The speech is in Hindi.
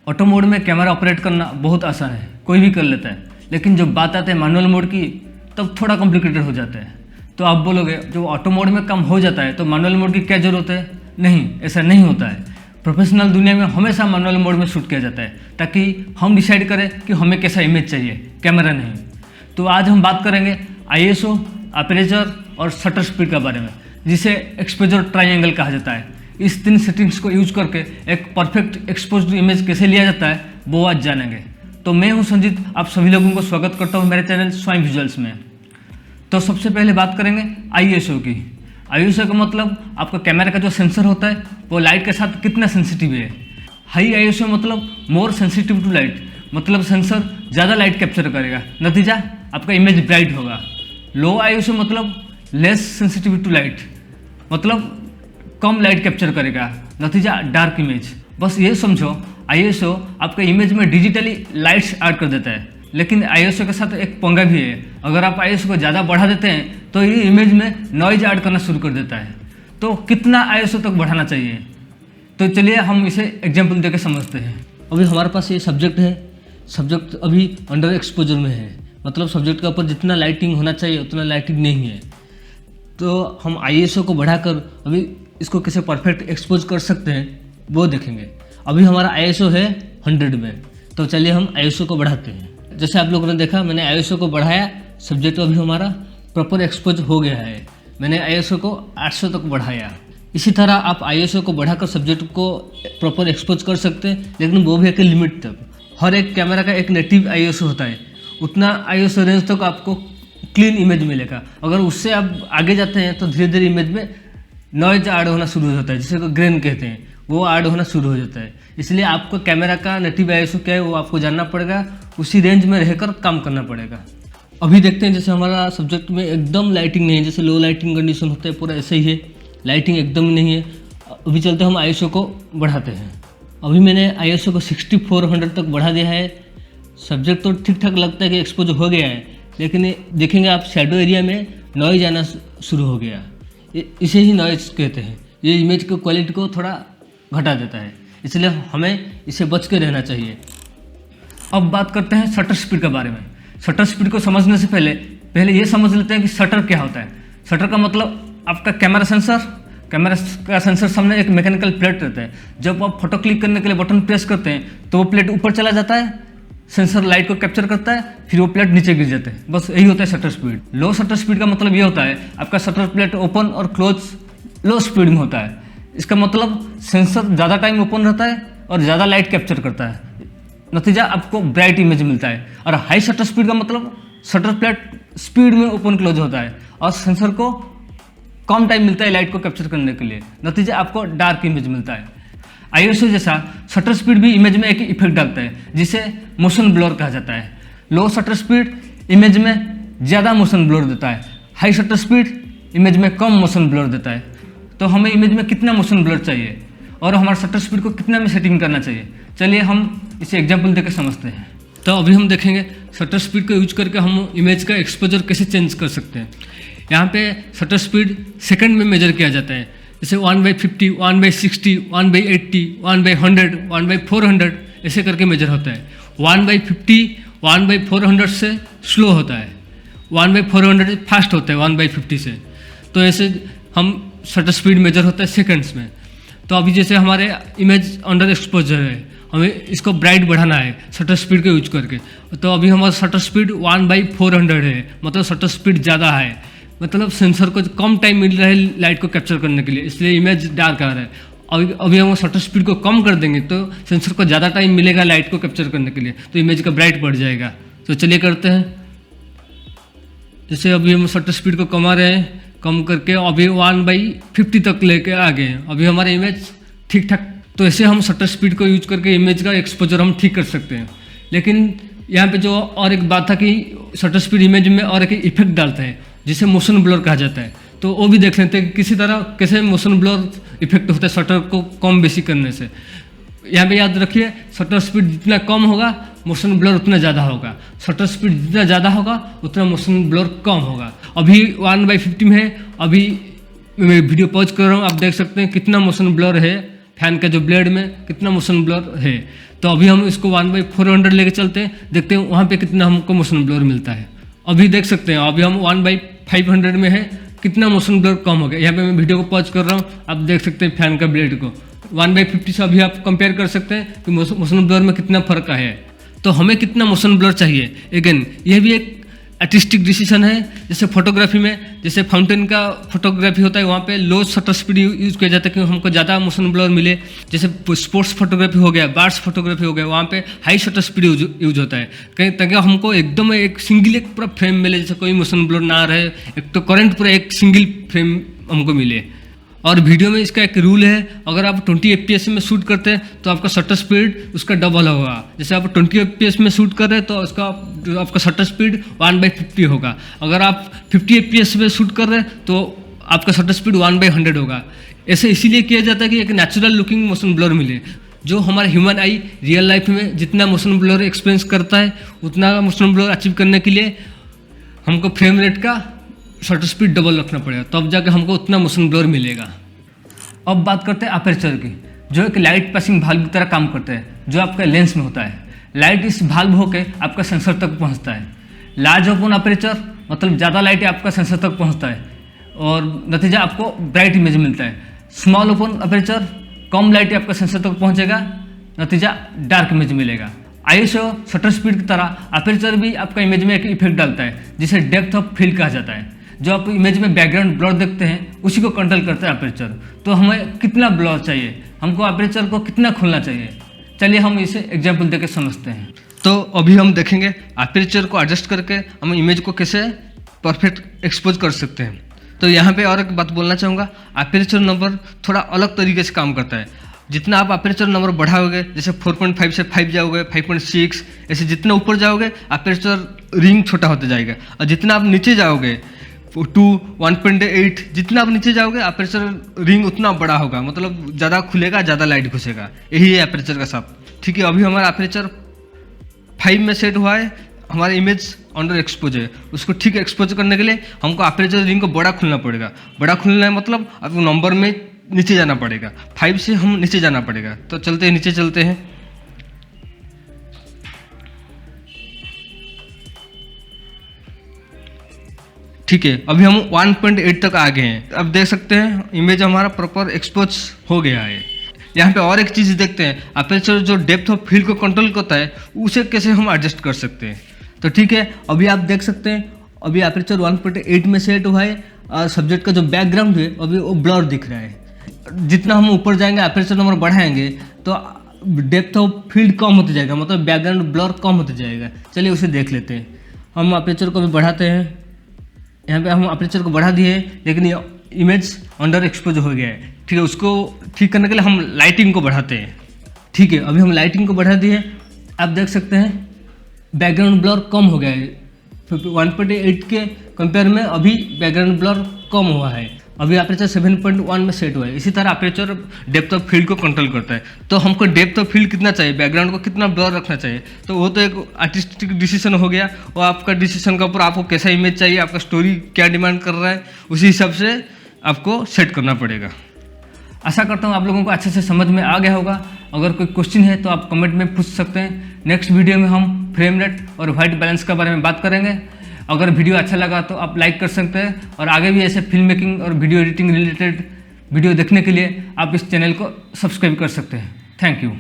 ऑटो मोड में कैमरा ऑपरेट करना बहुत आसान है, कोई भी कर लेता है, लेकिन जब बात आती है मैनुअल मोड की तब थोड़ा कॉम्प्लिकेटेड हो जाता है। तो आप बोलोगे जो ऑटो मोड में काम हो जाता है तो मैनुअल मोड की क्या ज़रूरत है? नहीं, ऐसा नहीं होता है। प्रोफेशनल दुनिया में हमेशा मैनुअल मोड में शूट किया जाता है ताकि हम डिसाइड करें कि हमें कैसा इमेज चाहिए, कैमरा नहीं। तो आज हम बात करेंगे ISO, अपर्चर और शटर स्पीड के बारे में, जिसे एक्सपोजर ट्रायंगल कहा जाता है। इस 3 सेटिंग्स को यूज करके एक परफेक्ट एक्सपोज्ड इमेज कैसे लिया जाता है वो आज जानेंगे। तो मैं हूं संजीत, आप सभी लोगों को स्वागत करता हूं मेरे चैनल स्वाइम विजुअल्स में। तो सबसे पहले बात करेंगे ISO की। ISO का मतलब आपका कैमरा का जो सेंसर होता है वो लाइट के साथ कितना सेंसिटिव है। हाई ISO मतलब मोर सेंसिटिव टू लाइट, मतलब सेंसर ज़्यादा लाइट कैप्चर करेगा, नतीजा आपका इमेज ब्राइट होगा। लो ISO मतलब लेस सेंसिटिव टू लाइट, मतलब कम लाइट कैप्चर करेगा, नतीजा डार्क इमेज। बस ये समझो ISO आपके इमेज में डिजिटली लाइट्स ऐड कर देता है, लेकिन ISO के साथ एक पंगा भी है। अगर आप ISO को ज़्यादा बढ़ा देते हैं तो ये इमेज में नॉइज ऐड करना शुरू कर देता है। तो कितना ISO तक बढ़ाना चाहिए? तो चलिए हम इसे एग्जाम्पल देकर समझते हैं। अभी हमारे पास ये सब्जेक्ट है, सब्जेक्ट अभी अंडर एक्सपोजर में है, मतलब सब्जेक्ट के ऊपर जितना लाइटिंग होना चाहिए उतना लाइटिंग नहीं है। तो हम ISO को बढ़ाकर अभी इसको कैसे परफेक्ट एक्सपोज कर सकते हैं वो देखेंगे। अभी हमारा ISO है 100 में, तो चलिए हम ISO को बढ़ाते हैं। जैसे आप लोगों ने देखा, मैंने ISO को बढ़ाया, सब्जेक्ट अभी हमारा प्रॉपर एक्सपोज हो गया है। मैंने ISO को 800 तक बढ़ाया। इसी तरह आप ISO को बढ़ाकर सब्जेक्ट को प्रॉपर एक्सपोज कर सकते हैं, लेकिन वो भी एक लिमिट तक। हर एक कैमरा का एक नेटिव ISO होता है, उतना ISO रेंज तक आपको क्लीन इमेज मिलेगा। अगर उससे आप आगे जाते हैं तो धीरे धीरे इमेज में नॉइज ऐड होना शुरू हो जाता है, जिसे ग्रेन कहते हैं, वो ऐड होना शुरू हो जाता है। इसलिए आपको कैमरा का नेटिव ISO क्या है वो आपको जानना पड़ेगा, उसी रेंज में रहकर काम करना पड़ेगा। अभी देखते हैं, जैसे हमारा सब्जेक्ट में एकदम लाइटिंग नहीं है, जैसे लो लाइटिंग कंडीशन होता है पूरा ऐसे ही है, लाइटिंग एकदम नहीं है। अभी चलते हम ISO को बढ़ाते हैं। अभी मैंने ISO को 6400 तक बढ़ा दिया है। सब्जेक्ट तो ठीक ठाक लगता है कि एक्सपोज हो गया है, लेकिन देखेंगे आप शैडो एरिया में नॉइज आना शुरू हो गया। इसे ही नॉइज कहते हैं। ये इमेज की क्वालिटी को थोड़ा घटा देता है, इसलिए हमें इसे बच के रहना चाहिए। अब बात करते हैं शटर स्पीड के बारे में। शटर स्पीड को समझने से पहले ये समझ लेते हैं कि शटर क्या होता है। शटर का मतलब आपका कैमरा का सेंसर सामने एक मैकेनिकल प्लेट रहता है। जब आप फोटो क्लिक करने के लिए बटन प्रेस करते हैं तो वो प्लेट ऊपर चला जाता है, सेंसर लाइट को कैप्चर करता है, फिर वो प्लेट नीचे गिर जाते हैं। बस यही होता है शटर स्पीड। लो शटर स्पीड का मतलब ये होता है आपका शटर प्लेट ओपन और क्लोज लो स्पीड में होता है। इसका मतलब सेंसर ज़्यादा टाइम ओपन रहता है और ज़्यादा लाइट कैप्चर करता है, नतीजा आपको ब्राइट इमेज मिलता है। और हाई शटर स्पीड का मतलब शटर प्लेट स्पीड में ओपन क्लोज होता है और सेंसर को कम टाइम मिलता है लाइट को कैप्चर करने के लिए, नतीजा आपको डार्क इमेज मिलता है। ISO जैसा शटर स्पीड भी इमेज में एक इफेक्ट डालता है, जिसे मोशन ब्लर कहा जाता है। लो शटर स्पीड इमेज में ज़्यादा मोशन ब्लर देता है, हाई शटर स्पीड इमेज में कम मोशन ब्लर देता है। तो हमें इमेज में कितना मोशन ब्लर चाहिए और हमारा शटर स्पीड को कितना में सेटिंग करना चाहिए, चलिए हम इसे एग्जाम्पल देकर समझते हैं। तो अभी हम देखेंगे शटर स्पीड को यूज करके हम इमेज का एक्सपोजर कैसे चेंज कर सकते हैं। यहाँ पे शटर स्पीड सेकंड में मेजर किया जाता है, जैसे 1/50, 1/60, 1/80, 1/100, 1/400 ऐसे करके मेजर होता है। 1/50 1/400 से स्लो होता है, 1/400 फास्ट होता है 1/50 से। तो ऐसे हम शटर स्पीड मेजर होता है सेकंड्स में। तो अभी जैसे हमारे इमेज अंडर एक्सपोजर है, हमें इसको ब्राइट बढ़ाना है शटर स्पीड को यूज करके। तो अभी हमारा शटर स्पीड 1/400 है, मतलब शटर स्पीड ज़्यादा है, मतलब सेंसर को कम टाइम मिल रहा है लाइट को कैप्चर करने के लिए, इसलिए इमेज डार्क आ रहा है। अभी हम शटर स्पीड को कम कर देंगे तो सेंसर को ज़्यादा टाइम मिलेगा लाइट को कैप्चर करने के लिए, तो इमेज का ब्राइट बढ़ जाएगा। तो चलिए करते हैं। जैसे अभी हम शटर स्पीड को कमा रहे हैं, कम करके अभी 1/50 तक लेके आ गए हैं। अभी हमारा इमेज ठीक ठाक। तो ऐसे हम शटर स्पीड को यूज करके इमेज का एक्सपोजर हम ठीक कर सकते हैं। लेकिन यहाँ पे जो और एक बात था कि शटर स्पीड इमेज में और एक इफेक्ट डालता है, जिसे मोशन ब्लर कहा जाता है। तो वो भी देख लेते हैं कि किसी तरह कैसे मोशन ब्लर इफेक्ट होता है शटर को कम बेसी करने से। यहाँ पे याद रखिए, शटर स्पीड जितना कम होगा मोशन ब्लर उतना ज़्यादा होगा, शटर स्पीड जितना ज़्यादा होगा उतना मोशन ब्लर कम होगा। अभी 1/50 में है, अभी मैं वीडियो पॉज कर रहा हूँ, आप देख सकते हैं कितना मोशन ब्लर है, फैन का जो ब्लेड में कितना मोशन ब्लर है। तो अभी हम इसको 1/400 लेके चलते हैं, देखते हैं वहाँ पे कितना हमको मोशन ब्लर मिलता है। अभी देख सकते हैं अभी हम 1/500 में है, कितना मोशन ब्लर कम हो गया। यहाँ पे मैं वीडियो को पॉज कर रहा हूँ, आप देख सकते हैं फैन का ब्लेड को 1/50 से अभी आप कंपेयर कर सकते हैं कि मोशन ब्लर में कितना फर्क है। तो हमें कितना मोशन ब्लर चाहिए, अगेन यह भी एक आर्टिस्टिक डिसीजन है। जैसे फोटोग्राफी में, जैसे फाउंटेन का फोटोग्राफी होता है, वहाँ पे लो शटर स्पीड यूज़ किया जाता है कि हमको ज़्यादा मोशन ब्लर मिले। जैसे स्पोर्ट्स फोटोग्राफी हो गया, बार्स फोटोग्राफी हो गया, वहाँ पे हाई शटर स्पीड यूज होता है कहीं, ताकि हमको एकदम एक सिंगल एक पूरा फ्रेम मिले, जैसे कोई मोशन ब्लर ना रहे, एक तो करंट पूरा एक सिंगल फ्रेम हमको मिले। और वीडियो में इसका एक रूल है, अगर आप 20 FPS में शूट करते हैं तो आपका शटर स्पीड उसका डबल होगा। जैसे आप 20 FPS में शूट कर रहे हैं तो उसका आपका शटर स्पीड 1/50 होगा। अगर आप 50 FPS में शूट कर रहे हैं तो आपका शटर स्पीड 1/100 होगा। ऐसे इसीलिए किया जाता है कि एक नेचुरल लुकिंग मोशन ब्लर मिले। जो हमारा ह्यूमन आई रियल लाइफ में जितना मोशन ब्लर एक्सपीरियंस करता है, उतना मोशन ब्लर अचीव करने के लिए हमको फ्रेम रेट का शटर स्पीड डबल रखना पड़ेगा, तब जाके हमको उतना मोशन ब्लर मिलेगा। अब बात करते हैं अपर्चर की, जो एक लाइट पासिंग भाल्व की तरह काम करता है, जो आपका लेंस में होता है। लाइट इस भाल्व होके आपका सेंसर तक पहुंचता है। लार्ज ओपन अपर्चर मतलब ज़्यादा लाइट आपका सेंसर तक पहुंचता है और नतीजा आपको ब्राइट इमेज मिलता है। स्मॉल ओपन अपर्चर कम लाइट आपका सेंसर तक पहुंचेगा, नतीजा डार्क इमेज मिलेगा। आईएसओ शटर स्पीड की तरह अपर्चर भी आपका इमेज में एक इफेक्ट डालता है, जिसे डेप्थ ऑफ फील्ड कहा जाता है। जो आप इमेज में बैकग्राउंड ब्लर देखते हैं उसी को कंट्रोल करता है अपर्चर। तो हमें कितना ब्लर चाहिए, हमको अपर्चर को कितना खोलना चाहिए, चलिए हम इसे एग्जाम्पल देकर समझते हैं। तो अभी हम देखेंगे अपर्चर को एडजस्ट करके हम इमेज को कैसे परफेक्ट एक्सपोज कर सकते हैं। तो यहाँ पे और एक बात बोलना चाहूँगा, अपर्चर नंबर थोड़ा अलग तरीके से काम करता है। जितना आप अपर्चर नंबर बढ़ाओगे, जैसे 4.5 से 5 जाओगे, 5.6, ऐसे जितना ऊपर जाओगे अपर्चर रिंग छोटा होता जाएगा। और जितना आप नीचे जाओगे 2, 1.8, जितना आप नीचे जाओगे अपर्चर रिंग उतना बड़ा होगा, मतलब ज़्यादा खुलेगा, ज़्यादा लाइट घुसेगा। यही है अपर्चर का साथ। ठीक है, अभी हमारा अपर्चर 5 में सेट हुआ है, हमारा इमेज अंडर एक्सपोज है। उसको ठीक एक्सपोज करने के लिए हमको अपर्चर रिंग को बड़ा खुलना पड़ेगा। बड़ा खुलना है मतलब आपको नंबर में नीचे जाना पड़ेगा, 5 से हम नीचे जाना पड़ेगा। तो चलते हैं, नीचे चलते हैं। ठीक है, अभी हम 1.8 तक आ गए हैं। अब देख सकते हैं इमेज हमारा प्रॉपर एक्सपोज हो गया है। यहाँ पे और एक चीज़ देखते हैं, अपर्चर जो डेप्थ ऑफ फील्ड को कंट्रोल करता है उसे कैसे हम एडजस्ट कर सकते हैं। तो ठीक है, अभी आप देख सकते हैं अभी अपर्चर 1.8 में सेट हुआ है और सब्जेक्ट का जो बैकग्राउंड है अभी वो ब्लर दिख रहा है। जितना हम ऊपर जाएंगे अपर्चर नंबर बढ़ाएंगे तो डेप्थ ऑफ फील्ड कम होते जाएगा, मतलब बैकग्राउंड ब्लर कम होते जाएगा। चलिए उसे देख लेते हैं। हम अपर्चर को भी बढ़ाते हैं। यहाँ पे हम अपर्चर को बढ़ा दिए लेकिन ये इमेज अंडर एक्सपोज हो गया है। ठीक है, उसको ठीक करने के लिए हम लाइटिंग को बढ़ाते हैं। ठीक है, अभी हम लाइटिंग को बढ़ा दिए। आप देख सकते हैं बैकग्राउंड ब्लर कम हो गया है। 1.8 के कंपेयर में अभी बैकग्राउंड ब्लर कम हुआ है। अभी अपर्चर 7.1 में सेट हुआ है। इसी तरह अपर्चर डेप्थ ऑफ फील्ड को कंट्रोल करता है। तो हमको डेप्थ ऑफ फील्ड कितना चाहिए, बैकग्राउंड को कितना ब्लर रखना चाहिए, तो वो तो एक आर्टिस्टिक डिसीजन हो गया। और आपका डिसीजन के ऊपर आपको कैसा इमेज चाहिए, आपका स्टोरी क्या डिमांड कर रहा है, उसी हिसाब से आपको सेट करना पड़ेगा। आशा करता हूँ आप लोगों को अच्छे से समझ में आ गया होगा। अगर कोई क्वेश्चन है तो आप कमेंट में पूछ सकते हैं। नेक्स्ट वीडियो में हम फ्रेम रेट और वाइट बैलेंस के बारे में बात करेंगे। अगर वीडियो अच्छा लगा तो आप लाइक कर सकते हैं और आगे भी ऐसे फिल्म मेकिंग और वीडियो एडिटिंग रिलेटेड वीडियो देखने के लिए आप इस चैनल को सब्सक्राइब कर सकते हैं। Thank you.